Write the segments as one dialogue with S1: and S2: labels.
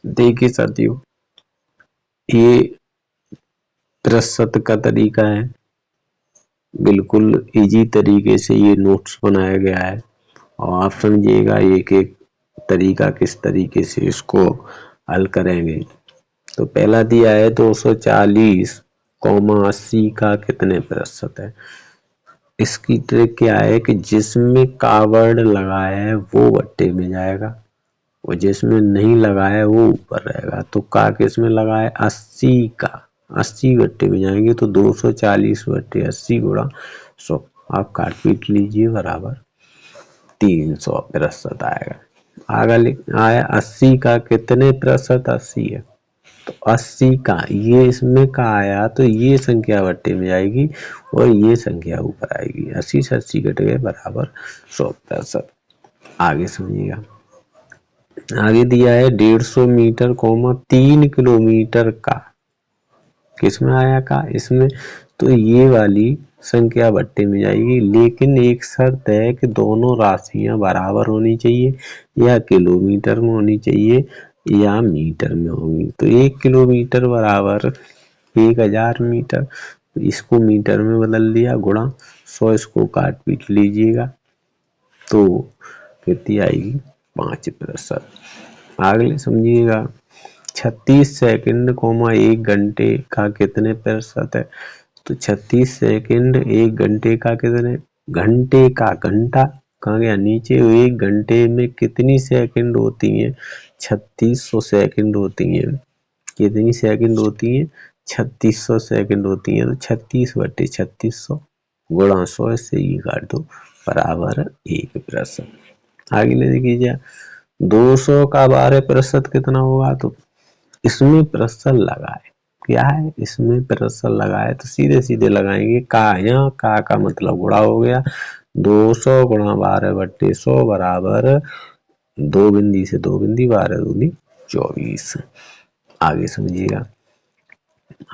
S1: देखिए साथियों, ये प्रतिशत का तरीका है। बिल्कुल इजी तरीके से ये नोट्स बनाया गया है और आप समझिएगा एक एक तरीका किस तरीके से इसको हल करेंगे। तो पहला दिया है 240,80 का कितने प्रतिशत है। इसकी ट्रिक क्या है कि जिसमें का वर्ड लगा है वो बट्टे में जाएगा और जिसमें नहीं लगा है वो ऊपर रहेगा। तो का किसमें लगा है 80 का, 80 बट्टे में जाएंगे तो 240 बट्टे 80 गुणा 100। आप काट पीट लीजिए बराबर 300 प्रतिशत आएगा। आगे आया 80 का कितने प्रतिशत 80 है तो 80 का ये इसमें का आया तो ये संख्या बट्टे में जाएगी और ये संख्या ऊपर आएगी। 80 से 80 कट गए बराबर 100%। आगे समझिएगा, आगे दिया है 150 मीटर 3 किलोमीटर का, किसमें आया का इसमें, तो ये वाली संख्या बट्टे में जाएगी। लेकिन एक शर्त है कि दोनों राशियां बराबर होनी चाहिए, या किलोमीटर में होनी चाहिए या मीटर में होगी। तो 1 किलोमीटर बराबर 1000 मीटर, तो इसको मीटर में बदल दिया गुणा 100, इसको काट पीट लीजिएगा तो कितनी आएगी 5%। अगले समझिएगा 36 सेकंड 1 घंटे का कितने प्रतिशत है। तो 36 सेकंड 1 घंटे का कितने, घंटे का घंटा कहाँ गया नीचे, 1 घंटे में कितनी सेकंड होती हैं 3600 सेकंड होती हैं। कितनी सेकंड होती हैं 3600 सेकंड होती हैं। तो 36 बटे 3600 गुणा 100 से ही काट दो बराबर 1%। आगे ले देखिए 200 का 12% कितना होगा। तो इसमें प्रतिशत लगा है, क्या है इसमें प्रतिशत लगा है तो सीधे सीधे लगाएंगे का, यहाँ का मतलब गुणा हो गया 200 गुणा 12 बट्टे 100 बराबर 2 बिंदी से 2 बिंदी 12 दूनी 24। आगे समझिएगा,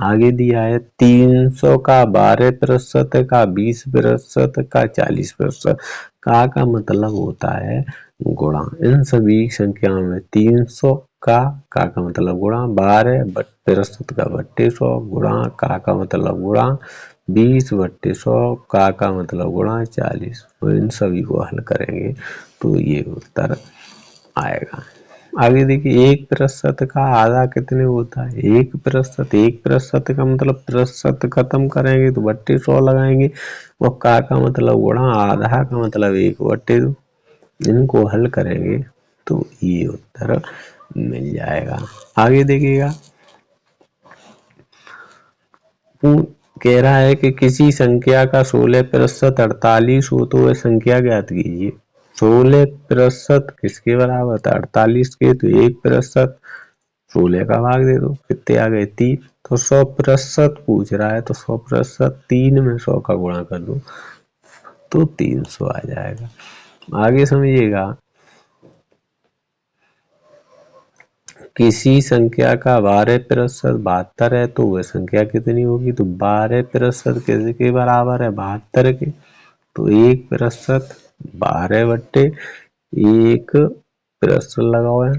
S1: आगे दिया है 300 का 12% का 20% का 40%। का मतलब होता है गुणा इन सभी संख्याओं में 300 का मतलब गुणा 12% का बट्टे 100 गुणा का मतलब गुणा 20 बट्टे 100 का मतलब गुणा 40। तो इन सभी को हल करेंगे तो ये उत्तर आएगा। आगे देखिए 1% का आधा कितने होता है, 1% का मतलब प्रतिशत खत्म करेंगे तो बट्टे 100 लगाएंगे और का मतलब गुणा आधा का मतलब 1 बट्टे 2। इनको हल करेंगे तो ये उत्तर मिल जाएगा। आगे देखिएगा कह रहा है कि किसी संख्या का 16% 48 हो तो वह संख्या ज्ञात कीजिए। 16% किसके बराबर था 48 के, तो 1% 16 का भाग दे दो कितने आ गए 3। तो 100% पूछ रहा है तो 100% 3 में 100 का गुणा कर दो तो 300 आ जाएगा। आगे समझिएगा किसी संख्या का 12% 72 है तो वह संख्या कितनी होगी। तो 12% किसके बराबर है 72 के, तो 1% 12 बट्टे 1% लगाओ है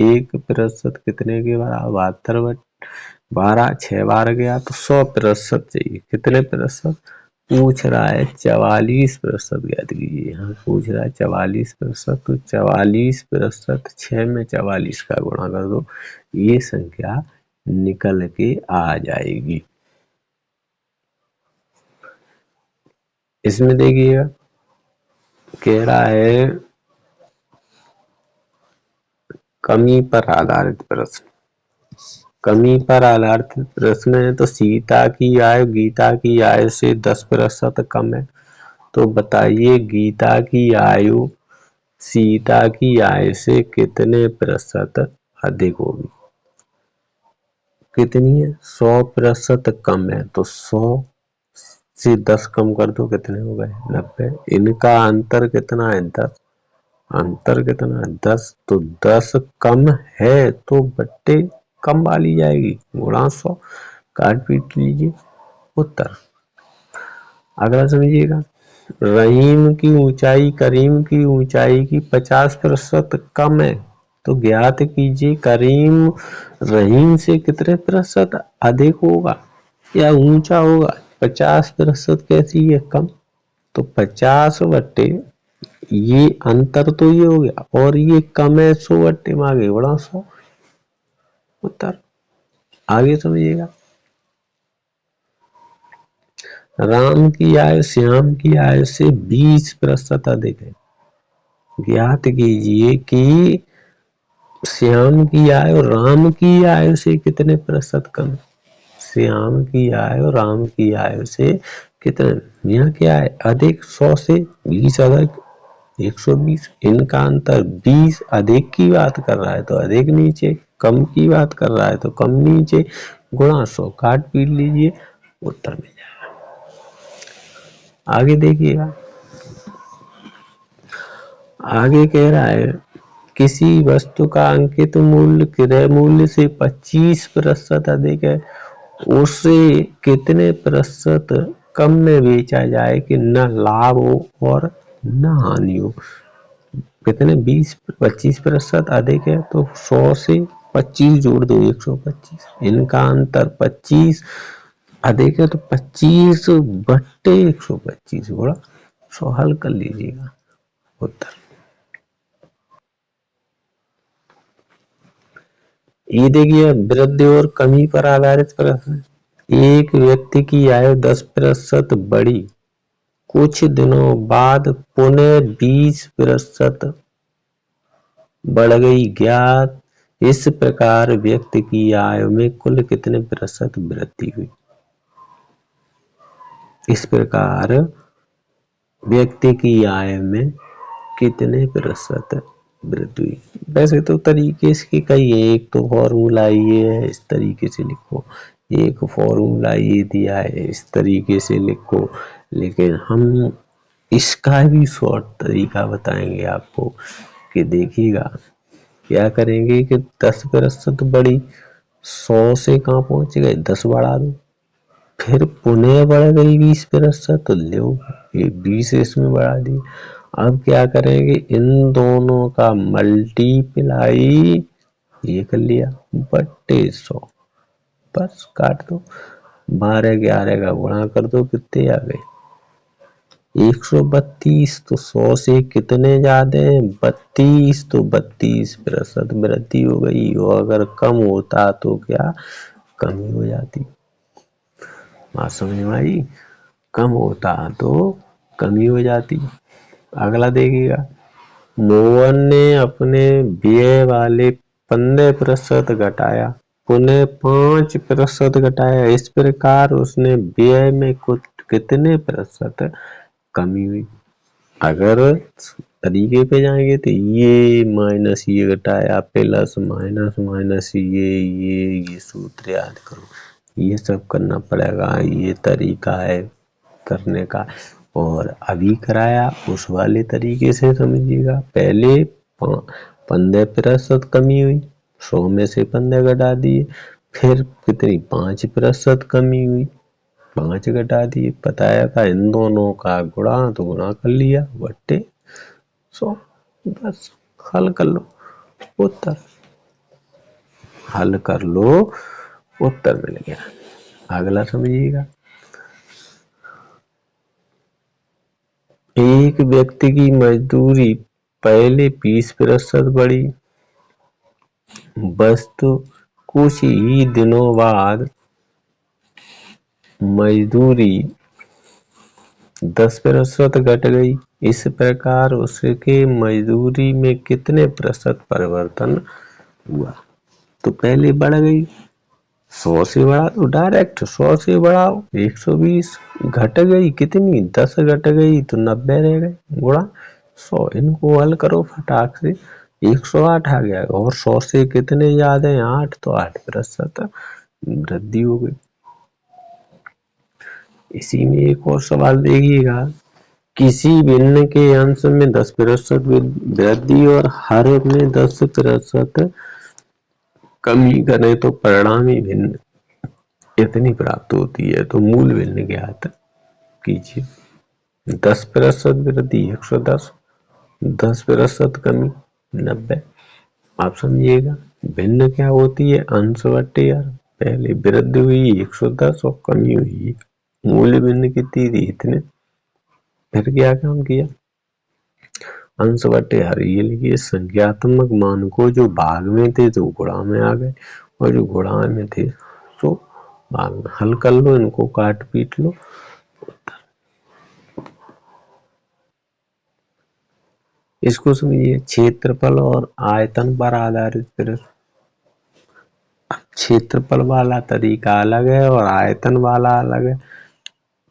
S1: 1% कितने के बराबर 72 बट्टे 12 6 बार गया तो 100% चाहिए। कितने प्रतिशत पूछ रहा है 44% ज्ञात कीजिए। यहाँ पूछ रहा है 44%, तो 44% 6 में 44 का गुणा कर दो ये संख्या निकल के आ जाएगी। इसमें देखिएगा कह रहा है कमी पर आधारित प्रश्न, कमी पर आधारित प्रश्न है। तो सीता की आयु गीता की आयु से 10% कम है, तो बताइए गीता की आयु सीता की आयु से कितने प्रतिशत अधिक होगी। कितनी है 100% कम है, तो 100 से 10 कम कर दो कितने हो गए 90। इनका अंतर कितना है 10, अंतर कितना है 10, तो 10 कम है तो बट्टे कम वाली जाएगी गुणा 100 काट पीट लीजिए उत्तर। अगला समझिएगा रहीम की ऊंचाई करीम की ऊंचाई की 50% कम है, तो ज्ञात कीजिए करीम रहीम से कितने प्रतिशत अधिक होगा या ऊंचा होगा। 50% कैसी है, कम। तो 50 बट्टे ये अंतर तो ये हो गया, और ये कम है 100 बट्टे में आगे बढ़ा 100 उत्तर। आगे समझिएगा। राम की आयु श्याम की आयु से 20% अधिक है। ज्ञात कीजिए कि श्याम की आयु राम की आयु से कितने प्रतिशत कम। श्याम की आयु राम की आयु से कितने, यहाँ क्या है अधिक, 100 से 20 अधिक 120, इनका अंतर 20 अधिक की बात कर रहा है तो अधिक नीचे, कम की बात कर रहा है तो कम नीचे, गुणा 100 काट पीट लीजिए, उत्तर मिल जाएगा। आगे देखिएगा, आगे कह रहा है किसी वस्तु का अंकित मूल्य क्रय मूल्य से 25% अधिक है, उसे कितने प्रतिशत कम में बेचा जाए कि न लाभ हो और न हानि हो। कितने, 25% अधिक है तो 100 से 25 जोड़ दो 125, इनका अंतर 25 अधिक है तो 25 बट्टे 125 गुणा 100, हल कर लीजिएगा उत्तर। ये देखिए वृद्धि और कमी पर आधारित प्रश्न। एक व्यक्ति की आयु 10% बढ़ी, कुछ दिनों बाद पुनः 20% बढ़ गई, ज्ञात इस प्रकार व्यक्ति की आयु में कुल कितने प्रतिशत वृद्धि हुई। इस प्रकार व्यक्ति की आयु में कितने प्रतिशत वृद्धि हुई। वैसे तो तरीके इसके कई है, एक तो फॉर्मूला ये है इस तरीके से लिखो, एक फॉर्मूला ये दिया है इस तरीके से लिखो, लेकिन हम इसका भी शॉर्ट तरीका बताएंगे आपको कि देखिएगा क्या करेंगे कि 10% बढ़ी, 100 से कहाँ पहुंच गए 10 बढ़ा दो, फिर पुनः बढ़ गई 20%, तो लो ये 20 इसमें बढ़ा दी। अब क्या करेंगे, इन दोनों का मल्टीप्लाई ये कर लिया बट्टे 100, बस काट दो, 12 11 का गुणा कर दो, कितने आ गए 132। तो 100 से कितने ज्यादा है 32, तो 32% वृद्धि हो गई। और अगर कम होता तो क्या कमी हो जाती। बात समझ में आई, कम होता तो कमी हो जाती। अगला देखिएगा, मोहन ने अपने व्यय वाले 15% घटाया, पुनः 5% घटाया, इस प्रकार उसने व्यय में कुछ कितने प्रतिशत कमी हुई। अगर तरीके पे जाएंगे तो ये माइनस ये घटाया, प्लस माइनस माइनस ये सूत्र याद करो, ये सब करना पड़ेगा, ये तरीका है करने का। और अभी कराया उस वाले तरीके से समझिएगा। पहले 15% कमी हुई, 100 में से 15 घटा दिए, फिर कितनी 5% कमी हुई, 5 घटा दिए, बताया था इन दोनों का गुणा, तो गुणा कर लिया बट्टे 100, बस हल कर लो उत्तर, हल कर लो उत्तर मिल गया। अगला समझिएगा, एक व्यक्ति की मजदूरी पहले 20% बढ़ी, वस्तु कुछ ही दिनों बाद मजदूरी 10% घट गई, इस प्रकार उसके मजदूरी में कितने प्रतिशत परिवर्तन हुआ। तो पहले बढ़ गई, 100 से बढ़ा दो डायरेक्ट, 100 से बढ़ाओ 120, घट गई कितनी 10 घट गई तो 90 रह गए, गुणा 100, इनको हल करो फटाक से, 108 आ गया। और 100 से कितने ज्यादा है 8, तो 8% वृद्धि हो गई। इसी में एक और सवाल देखिएगा, किसी भिन्न के अंश में 10% वृद्धि और हर में 10% कमी करें तो परिणामी भिन्न इतनी प्राप्त होती है। तो मूल भिन्न ज्ञात कीजिए। 10% वृद्धि 110, 10% कमी 90, आप समझिएगा। भिन्न क्या होती है, अंश बटे हर। पहले वृद्धि हुई 110 और कमी हुई, मूल्य भिन्न कितनी थी, इतने। फिर क्या काम किया, अंश बटे हर, ये लिखिए संख्यात्मक मान को जो भाग में थे तो गुणा में आ गए, और जो गुणा में थे तो भाग में। हल कर लो, इनको काट पीट लो। इसको समझिए, क्षेत्रफल और आयतन पर आधारित प्रश्न। क्षेत्रफल वाला तरीका अलग है और आयतन वाला अलग है।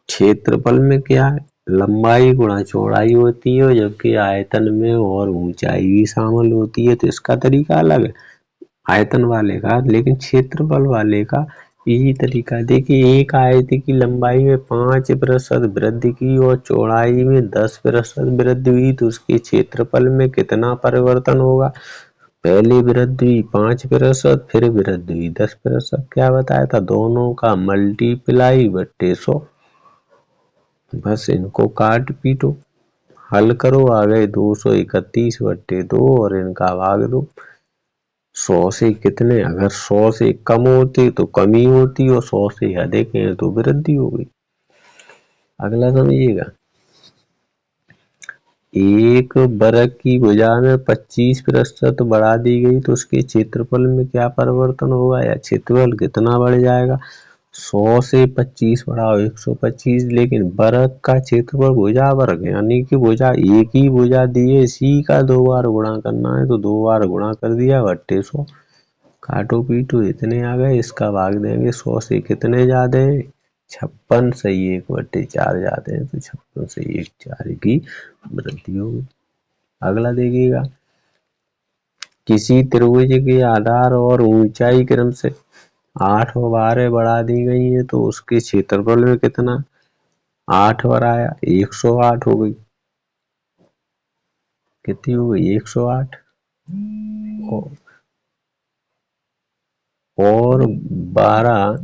S1: क्षेत्रफल में क्या है, लंबाई गुणा चौड़ाई होती है, जबकि आयतन में और ऊंचाई भी शामिल होती है, तो इसका तरीका अलग है आयतन वाले का। लेकिन क्षेत्रफल वाले का यही तरीका है। देखिए, एक आयत की लंबाई में 5% वृद्धि की और चौड़ाई में 10% वृद्धि हुई, तो उसके क्षेत्रफल में कितना परिवर्तन होगा। पहले वृद्धि हुई 5%, फिर वृद्धि हुई 10%। क्या बताया था, दोनों का मल्टीप्लाई बट्टे 100। बस इनको काट पीटो, हल करो, आ गए 231 बट्टे 2 और इनका भाग दो। 100 से कितने, अगर 100 से कम होते तो कमी होती और 100 से अधिक है तो वृद्धि हो गई। अगला समझिएगा, एक वर्ग की भुजा में 25% बढ़ा दी गई तो उसके क्षेत्रफल में क्या परिवर्तन होगा, या क्षेत्रफल कितना बढ़ जाएगा। 100 से 25 बढ़ाओ 125, लेकिन वर्ग का क्षेत्रफल भुजा वर्ग है, यानी कि भुजा एक ही भुजा दी है, इसी का 2 बार गुणा करना है, तो 2 बार गुणा कर दिया बट्टे 100। काटो पीटो, इतने आ गए, इसका भाग देंगे 100 से कितने ज्यादा है, 56 सही 1/4 जाते हैं, तो 56 से 1/4 की वृद्धि होगी। अगला देखिएगा, किसी त्रिभुज के आधार और ऊंचाई क्रम से 8 और 12 बढ़ा दी गई है, तो उसके क्षेत्रफल में कितना, 8 बढ़ाया 108 हो गई। कितनी हो गई, 108। और 12